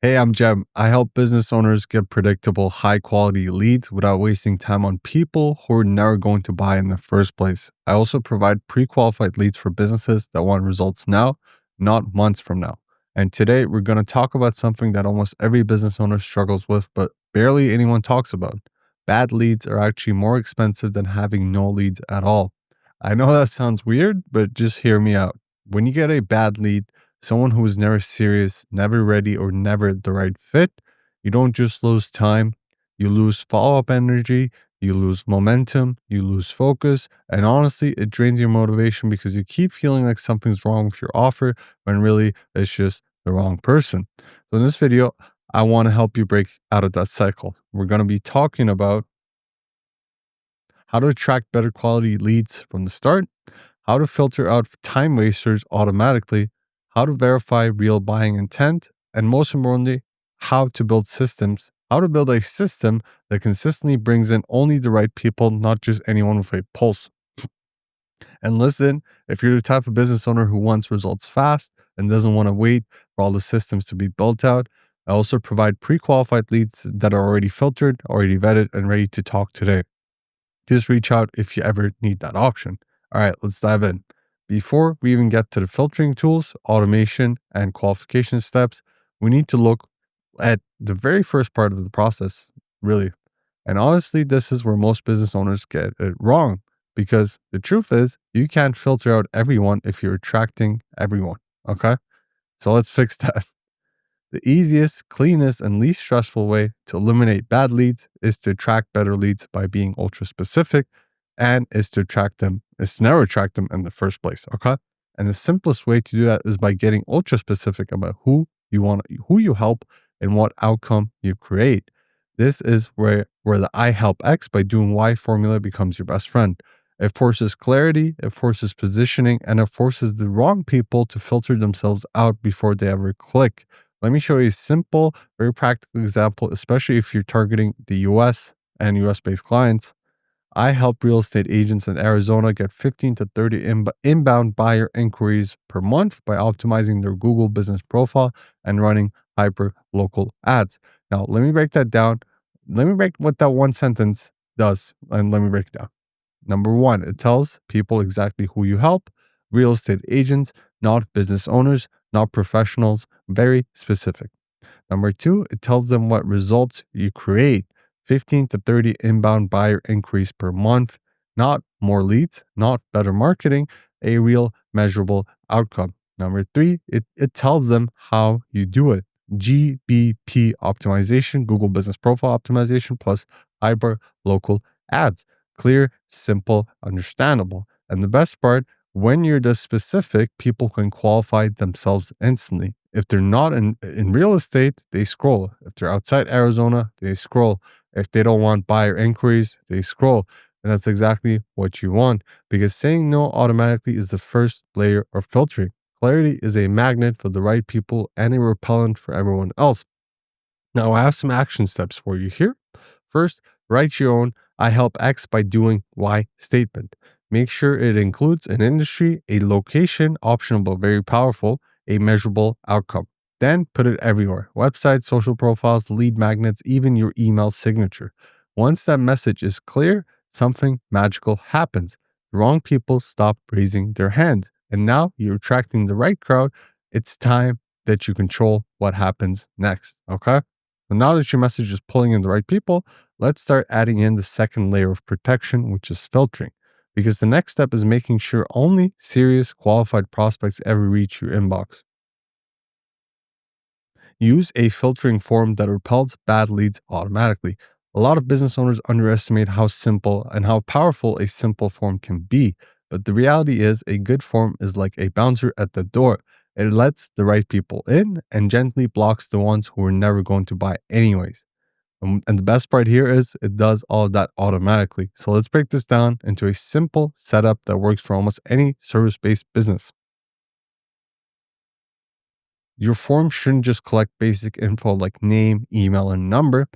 Hey, I'm Jem. I help business owners get predictable, high quality leads without wasting time on people who are never going to buy in the first place. I also provide pre qualified leads for businesses that want results now, not months from now. And today we're going to talk about something that almost every business owner struggles with, but barely anyone talks about. Bad leads are actually more expensive than having no leads at all. I know that sounds weird, but just hear me out. When you get a bad lead, someone who is never serious, never ready, or never the right fit, you don't just lose time, you lose follow up energy, you lose momentum, you lose focus, and honestly, it drains your motivation because you keep feeling like something's wrong with your offer when really it's just the wrong person. So, in this video, I want to help you break out of that cycle. We're going to be talking about how to attract better quality leads from the start, how to filter out time wasters automatically, how to verify real buying intent, and most importantly, how to build systems, how to build a system that consistently brings in only the right people, not just anyone with a pulse. And listen, if you're the type of business owner who wants results fast and doesn't want to wait for all the systems to be built out, I also provide pre qualified leads that are already filtered, already vetted, and ready to talk today. Just reach out if you ever need that option. All right, let's dive in. Before we even get to the filtering tools, automation, and qualification steps, we need to look at the very first part of the process, really. And honestly, this is where most business owners get it wrong because the truth is, you can't filter out everyone if you're attracting everyone. Okay. So let's fix that. The easiest, cleanest, and least stressful way to eliminate bad leads is to attract better leads by being ultra specific and is to never attract them in the first place. Okay. And the simplest way to do that is by getting ultra specific about who you help and what outcome you create. This is where the I help X by doing Y formula becomes your best friend. It forces clarity, it forces positioning, and it forces the wrong people to filter themselves out before they ever click. Let me show you a simple, very practical example, especially if you're targeting the US and US based clients. I help real estate agents in Arizona get 15 to 30 inbound buyer inquiries per month by optimizing their Google business profile and running hyper local ads. Now, let me break that down. Let me break what that one sentence does, and let me break it down. Number one, it tells people exactly who you help, real estate agents, not business owners, not professionals, very specific. Number two, it tells them what results you create 15 to 30 inbound buyer inquiries per month, not more leads, not better marketing, a real measurable outcome. Number three, it tells them how you do it. GBP optimization, Google Business Profile optimization plus hyper local ads. Clear, simple, understandable. And the best part, when you're this specific, people can qualify themselves instantly. If they're not in real estate, they scroll. If they're outside Arizona, they scroll. If they don't want buyer inquiries, they scroll. And that's exactly what you want because saying no automatically is the first layer of filtering. Clarity is a magnet for the right people and a repellent for everyone else. Now, I have some action steps for you here. First, write your own I help X by doing Y statement. Make sure it includes an industry, a location, optional but very powerful, a measurable outcome. Then put it everywhere websites, social profiles, lead magnets, even your email signature. Once that message is clear, something magical happens. The wrong people stop raising their hands. And now you're attracting the right crowd. It's time that you control what happens next. Okay. So now that your message is pulling in the right people, let's start adding in the second layer of protection, which is filtering. Because the next step is making sure only serious, qualified prospects ever reach your inbox. Use a filtering form that repels bad leads automatically. A lot of business owners underestimate how simple and how powerful a simple form can be. But the reality is, a good form is like a bouncer at the door. It lets the right people in and gently blocks the ones who are never going to buy anyways. And the best part here is it does all of that automatically. So let's break this down into a simple setup that works for almost any service-based business. Your form shouldn't just collect basic info like name, email, and number.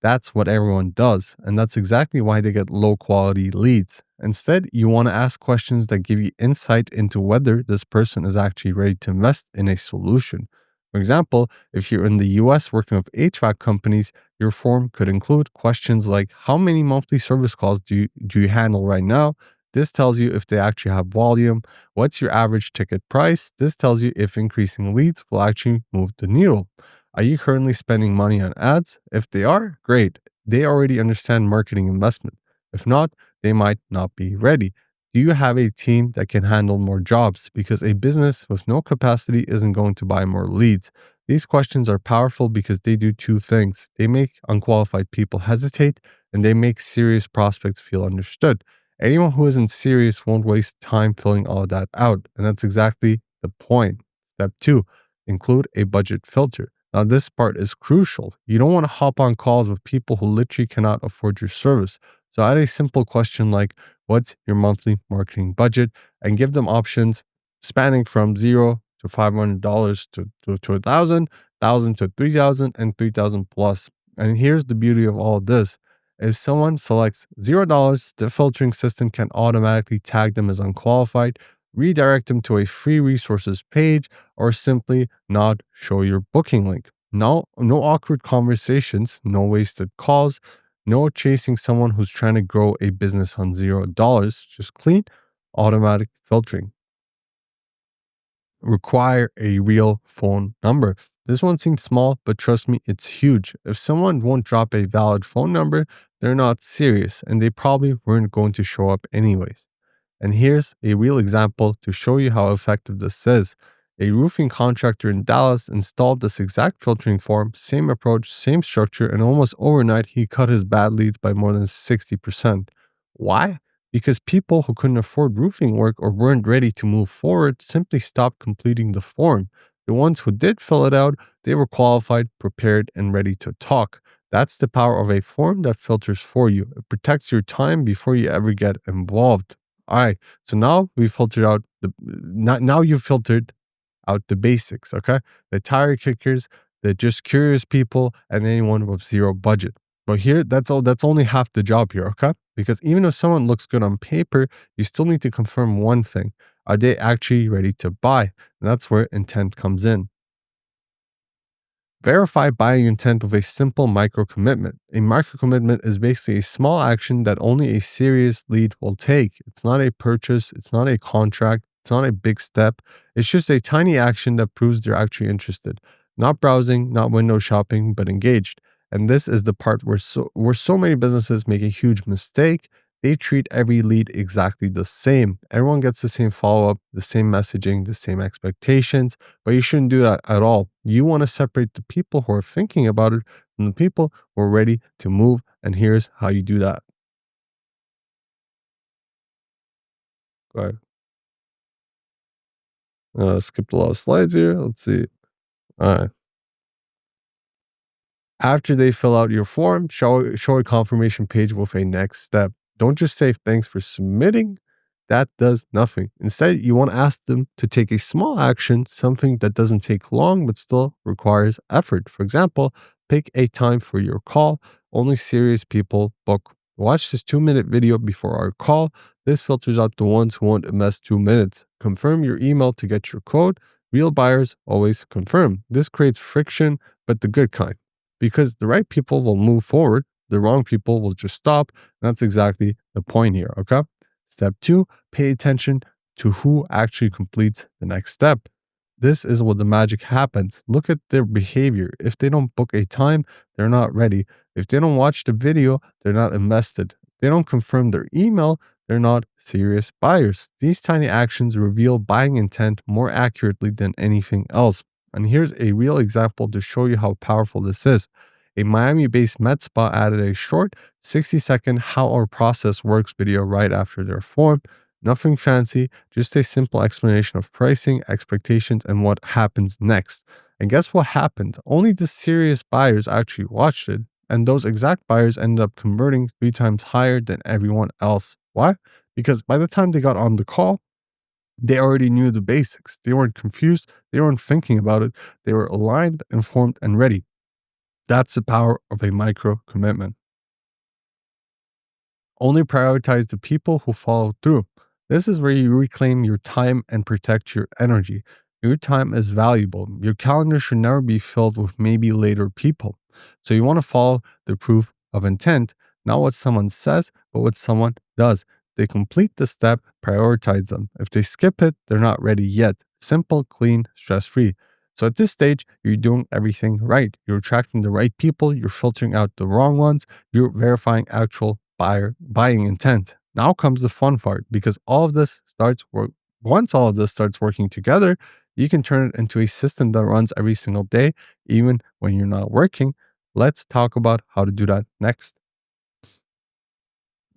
That's what everyone does. And that's exactly why they get low quality leads. Instead, you want to ask questions that give you insight into whether this person is actually ready to invest in a solution. For example, if you're in the US working with HVAC companies, your form could include questions like how many monthly service calls do you handle right now? This tells you if they actually have volume. What's your average ticket price? This tells you if increasing leads will actually move the needle. Are you currently spending money on ads? If they are, great. They already understand marketing investment. If not, they might not be ready. Do you have a team that can handle more jobs? Because a business with no capacity isn't going to buy more leads. These questions are powerful because they do two things. They make unqualified people hesitate and they make serious prospects feel understood. Anyone who isn't serious won't waste time filling all of that out. And that's exactly the point. Step two, include a budget filter. Now, this part is crucial. You don't want to hop on calls with people who literally cannot afford your service. So add a simple question like, what's your monthly marketing budget? And give them options spanning from $0 to $500 to 1,000 to 3,000 and 3,000 plus. And here's the beauty of all of this. If someone selects $0, the filtering system can automatically tag them as unqualified, redirect them to a free resources page, or simply not show your booking link. No awkward conversations, no wasted calls, no chasing someone who's trying to grow a business on $0, just clean, automatic filtering. Require a real phone number. This one seems small, but trust me, it's huge. If someone won't drop a valid phone number, they're not serious and they probably weren't going to show up anyways. And here's a real example to show you how effective this is. A roofing contractor in Dallas installed this exact filtering form, same approach, same structure, and almost overnight he cut his bad leads by more than 60%. Why? Because people who couldn't afford roofing work or weren't ready to move forward simply stopped completing the form. The ones who did fill it out, they were qualified, prepared, and ready to talk. That's the power of a form that filters for you. It protects your time before you ever get involved. All right. So now we filtered out now you've filtered out the basics, okay? The tire kickers, the just curious people, and anyone with zero budget. But here, that's only half the job here, okay? Because even if someone looks good on paper, you still need to confirm one thing. Are they actually ready to buy? And that's where intent comes in. Verify buying intent with a simple micro commitment. A micro commitment is basically a small action that only a serious lead will take. It's not a purchase, it's not a contract, it's not a big step. It's just a tiny action that proves they're actually interested. Not browsing, not window shopping, but engaged. And this is the part where so many businesses make a huge mistake. They treat every lead exactly the same. Everyone gets the same follow up, the same messaging, the same expectations, but you shouldn't do that at all. You want to separate the people who are thinking about it from the people who are ready to move. And here's how you do that. Go ahead. Skipped a lot of slides here. Let's see. All right. After they fill out your form, show a confirmation page with a next step. Don't just say thanks for submitting. That does nothing. Instead, you want to ask them to take a small action, something that doesn't take long but still requires effort. For example, pick a time for your call. Only serious people book. Watch this 2-minute video before our call. This filters out the ones who won't invest 2 minutes. Confirm your email to get your code. Real buyers always confirm. This creates friction, but the good kind, because the right people will move forward, the wrong people will just stop. And that's exactly the point here, okay? Step two, pay attention to who actually completes the next step. This is where the magic happens. Look at their behavior. If they don't book a time, they're not ready. If they don't watch the video, they're not invested. If they don't confirm their email, they're not serious buyers. These tiny actions reveal buying intent more accurately than anything else. And here's a real example to show you how powerful this is. A Miami based med spa added a short 60-second how our process works video right after their form. Nothing fancy, just a simple explanation of pricing, expectations, and what happens next. And guess what happened? Only the serious buyers actually watched it, and those exact buyers ended up converting 3 times higher than everyone else. Why? Because by the time they got on the call, they already knew the basics. They weren't confused. They weren't thinking about it. They were aligned, informed, and ready. That's the power of a micro commitment. Only prioritize the people who follow through. This is where you reclaim your time and protect your energy. Your time is valuable. Your calendar should never be filled with maybe later people. So you want to follow the proof of intent, not what someone says, but what someone does. They complete the step, prioritize them. If they skip it, they're not ready yet. Simple, clean, stress free. So at this stage, you're doing everything right. You're attracting the right people, you're filtering out the wrong ones, you're verifying actual buying intent. Now comes the fun part because once all of this starts working together, you can turn it into a system that runs every single day, even when you're not working. Let's talk about how to do that next.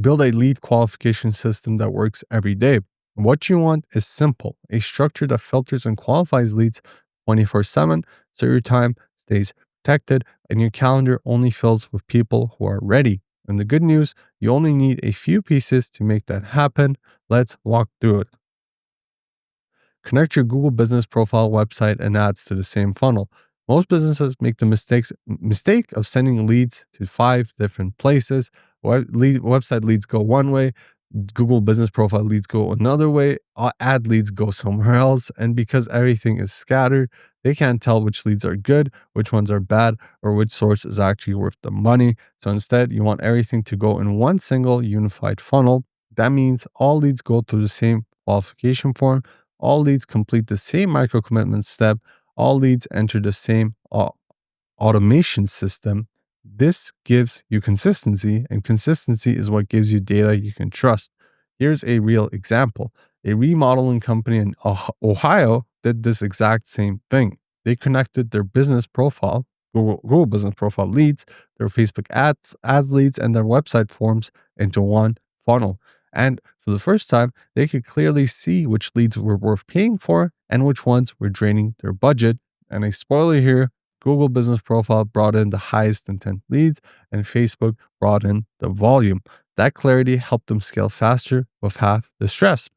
Build a lead qualification system that works every day. What you want is simple, a structure that filters and qualifies leads 24/7 so your time stays protected and your calendar only fills with people who are ready. And the good news, you only need a few pieces to make that happen. Let's walk through it. Connect your Google Business Profile website and ads to the same funnel. Most businesses make the mistake of sending leads to 5 different places. Website leads go one way, Google Business Profile leads go another way, ad leads go somewhere else. And because everything is scattered, they can't tell which leads are good, which ones are bad, or which source is actually worth the money. So instead, you want everything to go in one single unified funnel. That means all leads go through the same qualification form. All leads complete the same micro commitment step. All leads enter the same automation system. This gives you consistency, and consistency is what gives you data you can trust. Here's a real example. A remodeling company in Ohio did this exact same thing. They connected their business profile, Google Business Profile leads, their Facebook ads leads, and their website forms into one funnel. And for the first time, they could clearly see which leads were worth paying for and which ones were draining their budget. And a spoiler here, Google Business Profile brought in the highest intent leads, and Facebook brought in the volume. That clarity helped them scale faster with half the stress.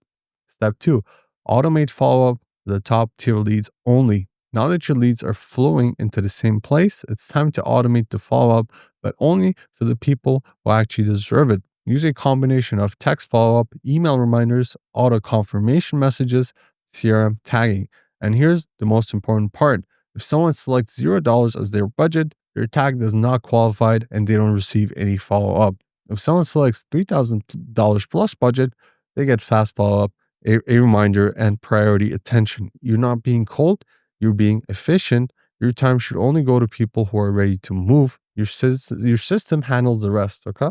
Step 2, automate follow up for the top tier leads only. Now that your leads are flowing into the same place, it's time to automate the follow up, but only for the people who actually deserve it. Use a combination of text follow up, email reminders, auto confirmation messages, CRM tagging. And here's the most important part. If someone selects $0 as their budget, their tag does not qualify and they don't receive any follow up. If someone selects $3,000 plus budget, they get fast follow up, a reminder, and priority attention. You're not being cold, you're being efficient. Your time should only go to people who are ready to move. Your system handles the rest, okay?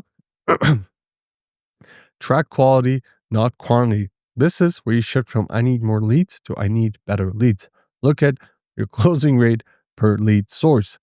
Track quality, not quantity. This is where you shift from I need more leads to I need better leads. Look at your closing rate per lead source,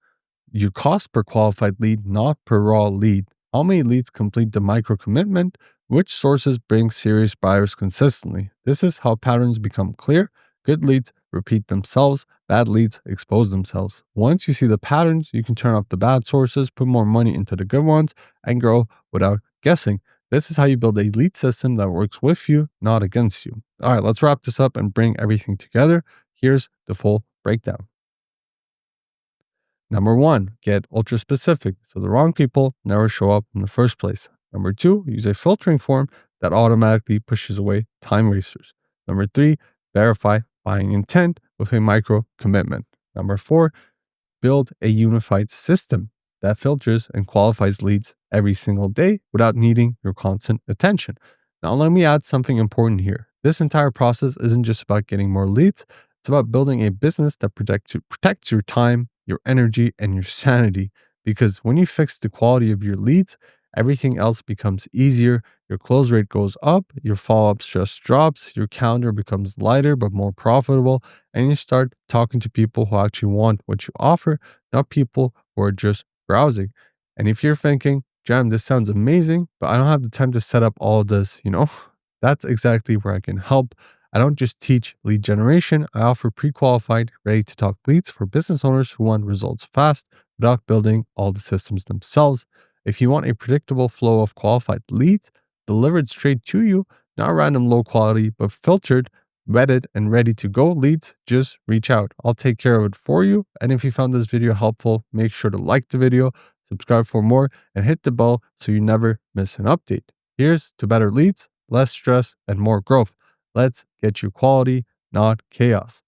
your cost per qualified lead, not per raw lead. How many leads complete the micro commitment? Which sources bring serious buyers consistently? This is how patterns become clear. Good leads repeat themselves, bad leads expose themselves. Once you see the patterns, you can turn off the bad sources, put more money into the good ones, and grow without guessing. This is how you build a lead system that works with you, not against you. All right, let's wrap this up and bring everything together. Here's the full breakdown. Number 1, get ultra specific so the wrong people never show up in the first place. Number 2, use a filtering form that automatically pushes away time wasters. Number 3, verify buying intent with a micro commitment. Number 4, build a unified system that filters and qualifies leads every single day without needing your constant attention. Now, let me add something important here. This entire process isn't just about getting more leads. It's about building a business that protects your time, your energy, and your sanity. Because when you fix the quality of your leads, everything else becomes easier. Your close rate goes up, your follow-up stress drops, your calendar becomes lighter but more profitable, and you start talking to people who actually want what you offer, not people who are just browsing. And if you're thinking, Jam, this sounds amazing, but I don't have the time to set up all of this, that's exactly where I can help. I don't just teach lead generation, I offer pre-qualified, ready-to-talk leads for business owners who want results fast without building all the systems themselves. If you want a predictable flow of qualified leads delivered straight to you, not random low quality, but filtered, vetted, and ready to go leads, just reach out. I'll take care of it for you. And if you found this video helpful, make sure to like the video, subscribe for more, and hit the bell so you never miss an update. Here's to better leads, less stress, and more growth. Let's get you quality, not chaos.